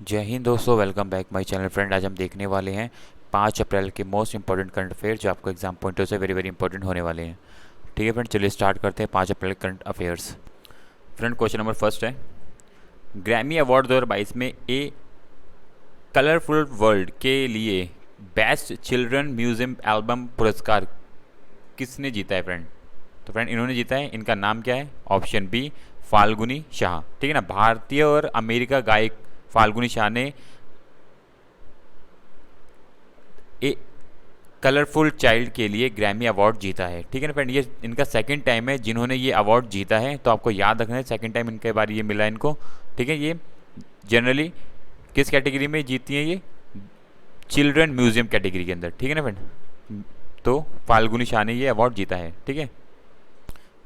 जय हिंद दोस्तों, welcome back my channel friend. आज हम देखने वाले हैं 5 अप्रैल के मोस्ट इंपॉर्टेंट करंट अफेयर जो आपको एग्जाम पॉइंट से वेरी वेरी इंपॉर्टेंट होने वाले हैं। ठीक है फ्रेंड, चलिए स्टार्ट करते हैं 5 April current affairs. Friend, question number first है, ग्रैमी अवार्ड 2022 में ए कलरफुल वर्ल्ड के लिए बेस्ट चिल्ड्रन म्यूजियम एल्बम पुरस्कार किसने जीता है फ्रेंड? तो फ्रेंड, इन्होंने जीता है, इनका नाम क्या है? Option B Falguni Shah. ठीक है ना, भारतीय और अमेरिका गायक फाल्गुनी शाह ने ए कलरफुल चाइल्ड के लिए ग्रैमी अवार्ड जीता है। ठीक है ना फ्रेंड, ये इनका सेकंड टाइम है जिन्होंने ये अवार्ड जीता है, तो आपको याद रखना है सेकंड टाइम इनके बार ये मिला है इनको। ठीक है, ये जनरली किस कैटेगरी में जीती हैं? ये चिल्ड्रन म्यूजियम कैटेगरी के अंदर। ठीक है ना फ्रेंड, तो फाल्गुनी शाह ने ये अवार्ड जीता है। ठीक है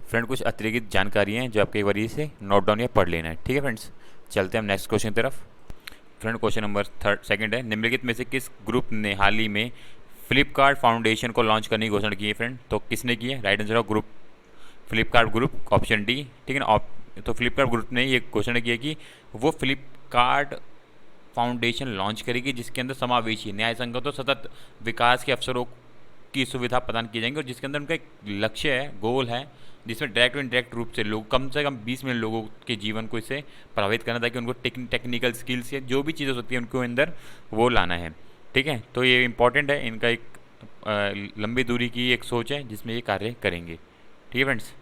फ्रेंड, कुछ अतिरिक्त जानकारी हैं जो आपको एक बार से नोट डाउन या पढ़ लेना है। ठीक है फ्रेंड्स, चलते हैं हम नेक्स्ट क्वेश्चन की तरफ। फ्रेंड, क्वेश्चन नंबर सेकंड है, निम्नलिखित में से किस ग्रुप ने हाल ही में फ्लिपकार्ट फाउंडेशन को लॉन्च करने की घोषणा की है फ्रेंड? तो किसने की है? Right answer of group Flipkart group, option D. ठीक है ना, तो फ्लिपकार्ट ग्रुप ने ये घोषणा की है कि वो फ्लिपकार्ट फाउंडेशन लॉन्च करेगी जिसके अंदर समावेशी न्याय संगत और सतत विकास के अवसरों की सुविधा प्रदान की जाएंगी, और जिसके अंदर उनका एक लक्ष्य है, गोल है, जिसमें डायरेक्ट और इनडायरेक्ट रूप से कम 20 मिलियन लोगों के जीवन को इससे प्रभावित करना, ताकि उनको टेक्निकल स्किल्स या जो भी चीज़ें होती हैं उनको अंदर वो लाना है। ठीक है, तो ये इंपॉर्टेंट है, इनका एक लंबी दूरी की एक सोच है जिसमें ये कार्य करेंगे। ठीक है फ्रेंड्स,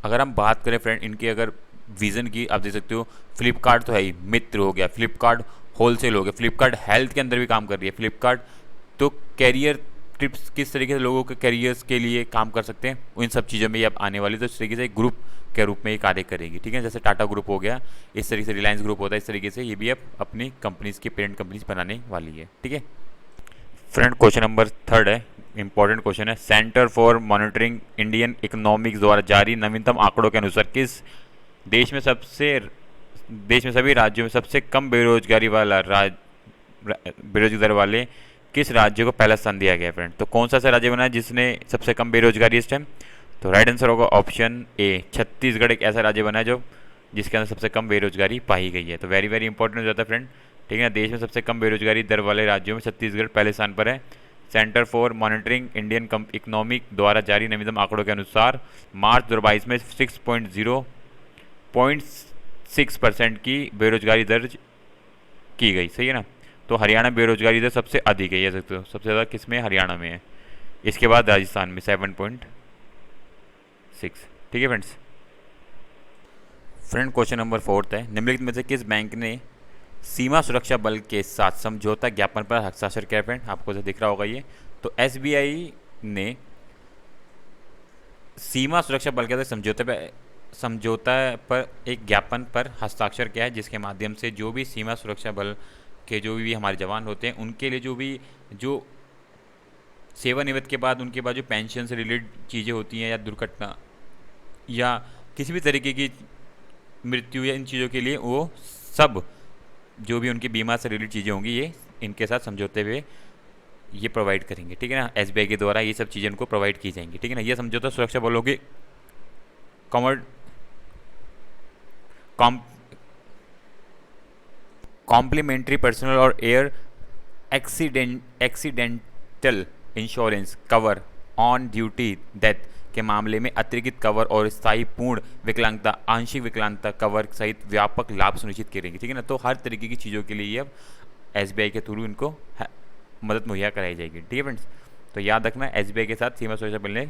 अगर हम बात करें फ्रेंड इनके अगर विज़न की, आप देख सकते हो फ्लिपकार्ट तो है ही, मित्र हो गया, फ्लिपकार्ट होलसेल हो गया, फ्लिपकार्ट हेल्थ के अंदर भी काम कर रही है, फ्लिपकार्ट तो कैरियर टिप्स किस तरीके से लोगों के कैरियर्स के लिए काम कर सकते हैं उन सब चीज़ों में ये अब आने वाली, तो इस तरीके से एक ग्रुप के रूप में ये कार्य करेगी। ठीक है, जैसे टाटा ग्रुप हो गया, इस तरीके से रिलायंस ग्रुप होता है, इस तरीके से ये भी अब अपनी कंपनीज की पेरेंट कंपनीज बनाने वाली है। ठीक है फ्रेंड, क्वेश्चन नंबर थर्ड है, इंपॉर्टेंट क्वेश्चन है, centre for monitoring Indian economics द्वारा जारी नवीनतम आंकड़ों के अनुसार किस देश में सभी राज्यों में सबसे कम बेरोजगारी दर वाले किस राज्य को पहला स्थान दिया गया फ्रेंड? तो कौन सा ऐसा राज्य बना है जिसने सबसे कम बेरोजगारी इस टाइम? तो राइट आंसर होगा ऑप्शन ए, छत्तीसगढ़ एक ऐसा राज्य बना है जो जिसके अंदर सबसे कम बेरोजगारी पाई गई है। तो वेरी वेरी इंपॉर्टेंट हो जाता है फ्रेंड। ठीक है, देश में सबसे कम बेरोजगारी दर वाले राज्यों में छत्तीसगढ़ पहले स्थान पर है। Centre for monitoring Indian economic द्वारा जारी नवीनतम आंकड़ों के अनुसार मार्च 2022 में 6.6% की बेरोजगारी दर्ज की गई। सही है ना, तो हरियाणा बेरोजगारी दर सबसे अधिक है, ये सकते हो सबसे ज़्यादा किस में? हरियाणा में है, इसके बाद राजस्थान में 7.6। ठीक है फ्रेंड्स, क्वेश्चन नंबर फोर्थ है, निम्नलिखित में से किस बैंक ने सीमा सुरक्षा बल के साथ समझौता ज्ञापन पर हस्ताक्षर किया फ्रेंड? आपको जो दिख रहा होगा ये, तो एसबीआई ने सीमा सुरक्षा बल के साथ समझौता पर एक ज्ञापन पर हस्ताक्षर किया है, जिसके माध्यम से जो भी सीमा सुरक्षा बल के जो भी हमारे जवान होते हैं उनके लिए जो सेवानिवृत्त के बाद उनके बाद जो पेंशन से रिलेटेड चीज़ें होती हैं, या दुर्घटना या किसी भी तरीके की मृत्यु, या इन चीज़ों के लिए वो सब जो भी उनकी बीमा से रिलेटेड चीज़ें होंगी ये इनके साथ समझौते हुए ये प्रोवाइड करेंगे। ठीक है ना, एसबीआई के द्वारा ये सब चीज़ें उनको प्रोवाइड की जाएंगी। ठीक है ना, ये समझौता सुरक्षा बलों के कॉमर्ड कॉम्प्लीमेंट्री पर्सनल और air accidental insurance cover on duty death के मामले में अतिरिक्त कवर और स्थायी पूर्ण विकलांगता, आंशिक विकलांगता कवर सहित व्यापक लाभ सुनिश्चित करेंगे। ठीक है ना, तो हर तरीके की चीज़ों के लिए ये अब एसबीआई के थ्रू इनको मदद मुहैया कराई जाएगी। ठीक है फ्रेंड्स, तो याद रखना एसबीआई के साथ सीमा सुरक्षा बल ने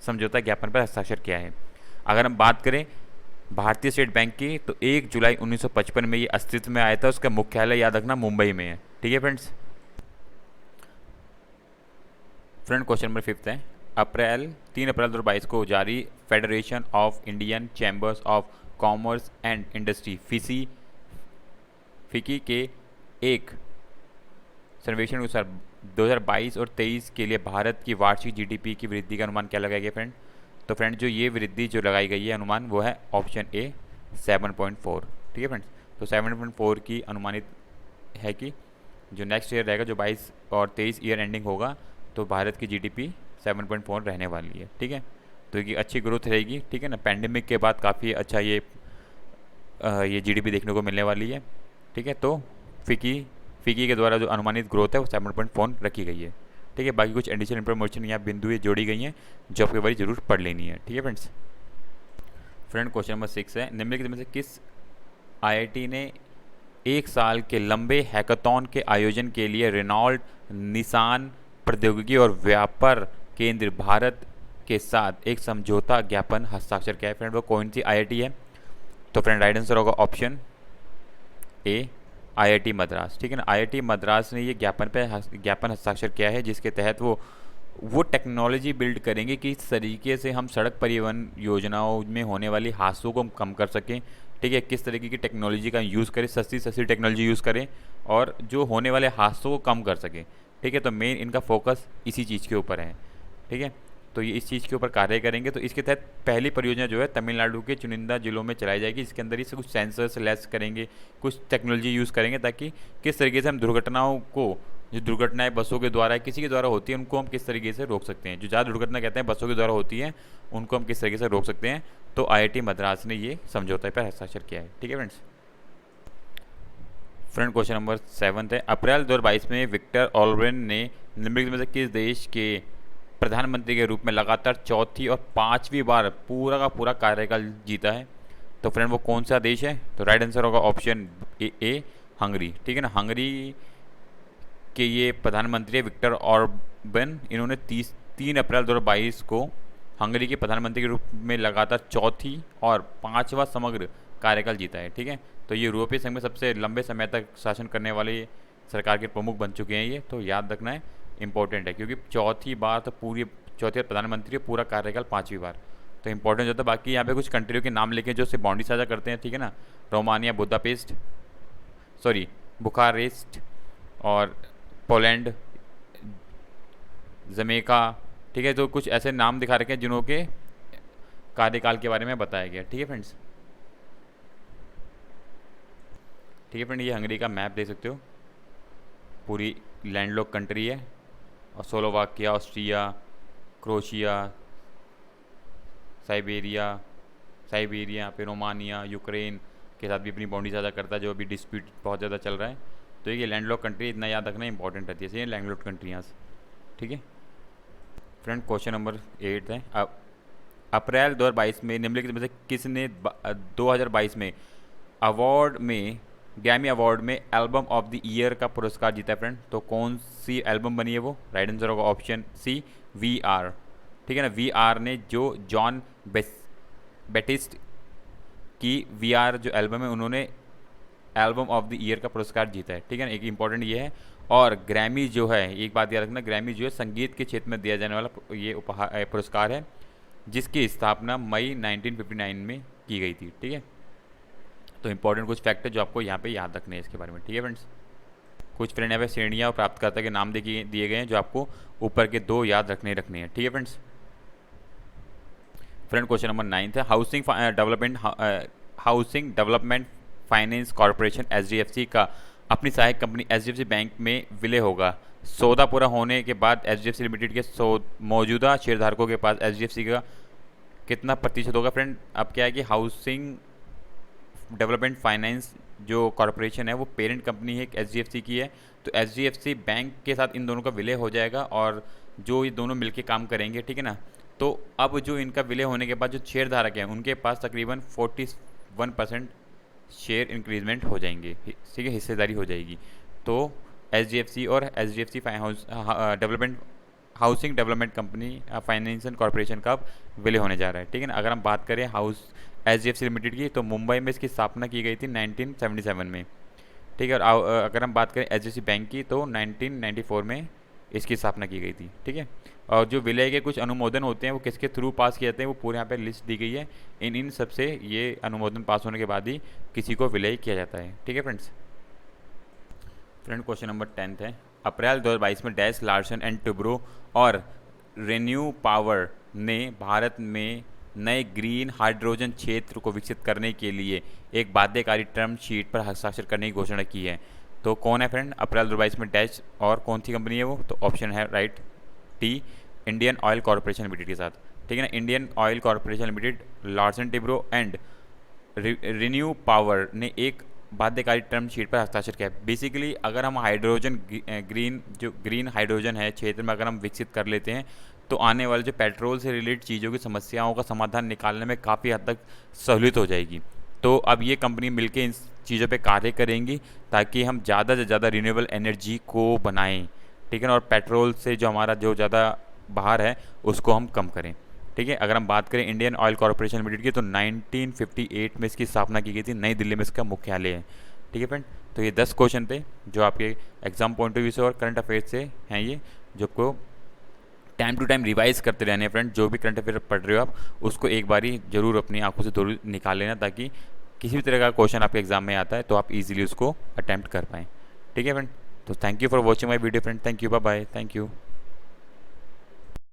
समझौता ज्ञापन पर हस्ताक्षर किया है। अगर हम बात करें भारतीय स्टेट बैंक की, तो 1 जुलाई 1955 में ये अस्तित्व में आया था, उसका मुख्यालय याद रखना मुंबई में है। ठीक है फ्रेंड्स, क्वेश्चन नंबर फिफ्थ है, 3 अप्रैल 2022 को जारी federation of Indian chambers of commerce and industry फिकी के एक सर्वेक्षण के अनुसार 2022 और 23 के लिए भारत की वार्षिक जीडीपी की वृद्धि का अनुमान क्या लगाया गया फ्रेंड? तो फ्रेंड, जो ये वृद्धि जो लगाई गई है अनुमान, वो है ऑप्शन ए 7.4। ठीक है फ्रेंड्स, तो 7.4 की अनुमानित है कि जो नेक्स्ट ईयर रहेगा, जो 22 और 23 ईयर एंडिंग होगा, तो भारत की जीडीपी 7.4 रहने वाली है। ठीक है, तो ये अच्छी ग्रोथ रहेगी। ठीक है ना, पैंडेमिक के बाद काफ़ी अच्छा ये ये जीडीपी देखने को मिलने वाली है। ठीक है, तो फिकी के द्वारा जो अनुमानित ग्रोथ है वो 7.4 रखी गई है। ठीक है, बाकी कुछ एडिशनल इन्फॉर्मेशन यहाँ बिंदुएं जोड़ी गई हैं जो आपके बारी जरूर पढ़ लेनी है। ठीक है फ्रेंड्स। क्वेश्चन नंबर 6 है, निम्नलिखित में से किस आईआईटी ने एक साल के लंबे हैकाथॉन के आयोजन के लिए रेनॉल्ट, निसान प्रौद्योगिकी और व्यापार केंद्र भारत के साथ एक समझौता ज्ञापन हस्ताक्षर किया है? फ्रेंड वो कौन सी आईआईटी है? तो फ्रेंड राइट आंसर होगा ऑप्शन ए, आईआईटी मद्रास। ठीक है ना, आईआईटी मद्रास ने ये ज्ञापन हस्ताक्षर किया है जिसके तहत वो टेक्नोलॉजी बिल्ड करेंगे कि इस तरीके से हम सड़क परिवहन योजनाओं में होने वाली हादसों को कम कर सकें। ठीक है, किस तरीके की टेक्नोलॉजी का यूज़ करें, सस्ती टेक्नोलॉजी यूज़ करें और जो होने वाले हादसों को कम कर सकें। ठीक है, तो मेन इनका फोकस इसी चीज़ के ऊपर है। ठीक है, तो ये इस चीज़ के ऊपर कार्य करेंगे। तो इसके तहत पहली परियोजना जो है तमिलनाडु के चुनिंदा जिलों में चलाई जाएगी, इसके अंदर इससे कुछ सेंसर्स लेस करेंगे, कुछ टेक्नोलॉजी यूज़ करेंगे ताकि किस तरीके से हम दुर्घटनाओं को, जो दुर्घटनाएं बसों के द्वारा किसी के द्वारा होती है उनको हम किस तरीके से रोक सकते हैं। जो ज़्यादा दुर्घटना कहते हैं बसों के द्वारा होती है उनको हम किस तरीके से रोक सकते हैं। तो आईआईटी मद्रास ने ये समझौते पर हस्ताक्षर किया है। ठीक है फ्रेंड्स। क्वेश्चन नंबर 7 है, अप्रैल 2022 में विक्टर ऑर्बन ने निम्नलिखित में से किस देश के प्रधानमंत्री के रूप में लगातार चौथी और 5वीं बार पूरा का पूरा कार्यकाल जीता है? तो फ्रेंड वो कौन सा देश है? तो राइट आंसर होगा ऑप्शन ए, हंगरी। ठीक है ना, हंगरी के ये प्रधानमंत्री विक्टर ऑर्बन, इन्होंने 3 अप्रैल 2022 को हंगरी के प्रधानमंत्री के रूप में लगातार चौथी और 5वां समग्र कार्यकाल जीता है। ठीक है, तो ये यूरोपीय संघ में सबसे लंबे समय तक शासन करने वाले सरकार के प्रमुख बन चुके हैं ये, तो याद रखना है, इंपॉर्टेंट है क्योंकि चौथी बार तो चौथी प्रधानमंत्री पूरा कार्यकाल 5वीं बार, तो इंपॉर्टेंट होता है। बाकी यहाँ पे कुछ कंट्रियों के नाम लिखे जो से बाउंड्री साझा करते हैं। ठीक है ना, रोमानिया, बुखारेस्ट और पोलैंड, जमैका। ठीक है, तो कुछ ऐसे नाम दिखा रखे हैं जिन्हों के कार्यकाल के बारे में बताया गया। ठीक है फ्रेंड्स। ठीक है फ्रेंड, ये हंगरी का मैप देख सकते हो, पूरी लैंडलॉक कंट्री है और स्लोवाकिया, ऑस्ट्रिया, क्रोशिया, साइबेरिया पे रोमानिया, यूक्रेन के साथ भी अपनी बाउंड्री साझा करता है जो अभी डिस्प्यूट बहुत ज़्यादा चल रहा है। तो ये लैंडलॉक कंट्री, इतना याद रखना इंपॉर्टेंट रहती है, ये लैंडलॉक कंट्रियाँ। ठीक है फ्रेंड, क्वेश्चन नंबर 8 है, अप्रैल 2022 में निम्नलिखित में से किसने 2022 में ग्रैमी अवार्ड में एल्बम ऑफ द ईयर का पुरस्कार जीता है? फ्रेंड तो कौन सी एल्बम बनी है वो? राइट आंसर होगा ऑप्शन सी, VR। ठीक है ना, VR ने जो जॉन बैटिस्ट की VR जो एल्बम है उन्होंने एल्बम ऑफ द ईयर का पुरस्कार जीता है। ठीक है ना, एक इंपॉर्टेंट ये है। और ग्रैमी जो है, एक बात याद रखना, ग्रैमी जो है संगीत के क्षेत्र में दिया जाने वाला ये पुरस्कार है जिसकी स्थापना मई 1959 में की गई थी। ठीक है, तो इंपॉर्टेंट कुछ फैक्ट है जो आपको यहाँ पे याद रखने हैं इसके बारे में। ठीक है फ्रेंड्स, कुछ फ्रेंड यहाँ पे श्रेणियाँ और प्राप्तकर्ता के नाम दिए गए हैं जो आपको ऊपर के 2 याद रखने हैं। ठीक है फ्रेंड्स। क्वेश्चन नंबर 9 है, housing development finance corporation HDFC का अपनी सहायक कंपनी HDFC बैंक में विलय होगा। सौदा पूरा होने के बाद HDFC लिमिटेड के मौजूदा शेयरधारकों के पास HDFC का कितना प्रतिशत होगा? फ्रेंड अब क्या है कि हाउसिंग डेवलपमेंट फाइनेंस जो कॉरपोरेशन है वो पेरेंट कंपनी है HDFC की है, तो HDFC बैंक के साथ इन दोनों का विलय हो जाएगा और जो ये दोनों मिलके काम करेंगे। ठीक है ना, तो अब जो इनका विलय होने के बाद जो शेयरधारक हैं उनके पास तकरीबन 41% शेयर इंक्रीजमेंट हो जाएंगे। ठीक है, हिस्सेदारी हो जाएगी। तो HDFC और HDFC housing development company financial corporation का विलय होने जा रहा है। ठीक है ना, अगर हम बात करें HDFC लिमिटेड की तो मुंबई में इसकी स्थापना की गई थी 1977 में। ठीक है, और अगर हम बात करें HDFC बैंक की तो 1994 में इसकी स्थापना की गई थी। ठीक है, और जो विलय के कुछ अनुमोदन होते हैं वो किसके थ्रू पास किए जाते हैं वो पूरे यहाँ पे लिस्ट दी गई है। इन सब से ये अनुमोदन पास होने के बाद ही किसी को विलय किया जाता है। ठीक है फ्रेंड्स। क्वेश्चन नंबर 10 है, अप्रैल 2022 में डैश लार्सन एंड टुब्रो और रेन्यू पावर ने भारत में नए ग्रीन हाइड्रोजन क्षेत्र को विकसित करने के लिए एक बाध्यकारी टर्म शीट पर हस्ताक्षर करने की घोषणा की है। तो कौन है फ्रेंड? अप्रैल 2022 में डैश और कौन सी कंपनी है वो? तो ऑप्शन है right T, Indian oil corporation limited के साथ। ठीक है ना, Indian oil corporation limited, Larsen Toubro and renew power ने एक बाध्यकारी टर्म शीट पर हस्ताक्षर किया। बेसिकली अगर हम हाइड्रोजन ग्रीन हाइड्रोजन है क्षेत्र में अगर हम विकसित कर लेते हैं तो आने वाले जो पेट्रोल से रिलेटेड चीज़ों की समस्याओं का समाधान निकालने में काफ़ी हद तक सहूलियत हो जाएगी। तो अब ये कंपनी मिलके इन चीज़ों पे कार्य करेंगी ताकि हम ज़्यादा से ज़्यादा रिन्यूएबल एनर्जी को बनाएं, ठीक है ना, और पेट्रोल से जो हमारा जो ज़्यादा बाहर है उसको हम कम करें। ठीक है, अगर हम बात करें इंडियन ऑयल कॉरपोरेशन लिमिटेड की तो 1958 में इसकी स्थापना की गई थी, नई दिल्ली में इसका मुख्यालय है। ठीक है फ्रेंड, तो ये 10 क्वेश्चन थे जो आपके एग्जाम पॉइंट ऑफ व्यू से और करंट अफेयर्स से हैं, ये जो आपको टाइम टू टाइम रिवाइज करते रहने हैं फ्रेंड। जो भी करंट अफेयर पढ़ रहे हो आप उसको एक बारी जरूर अपनी आंखों से जरूर निकाल लेना ताकि किसी भी तरह का क्वेश्चन आपके एग्जाम में आता है तो आप इजीली उसको अटैम्प्ट कर पाएँ। ठीक है फ्रेंड, तो thank you for watching my video friend, thank you, bye bye, thank you.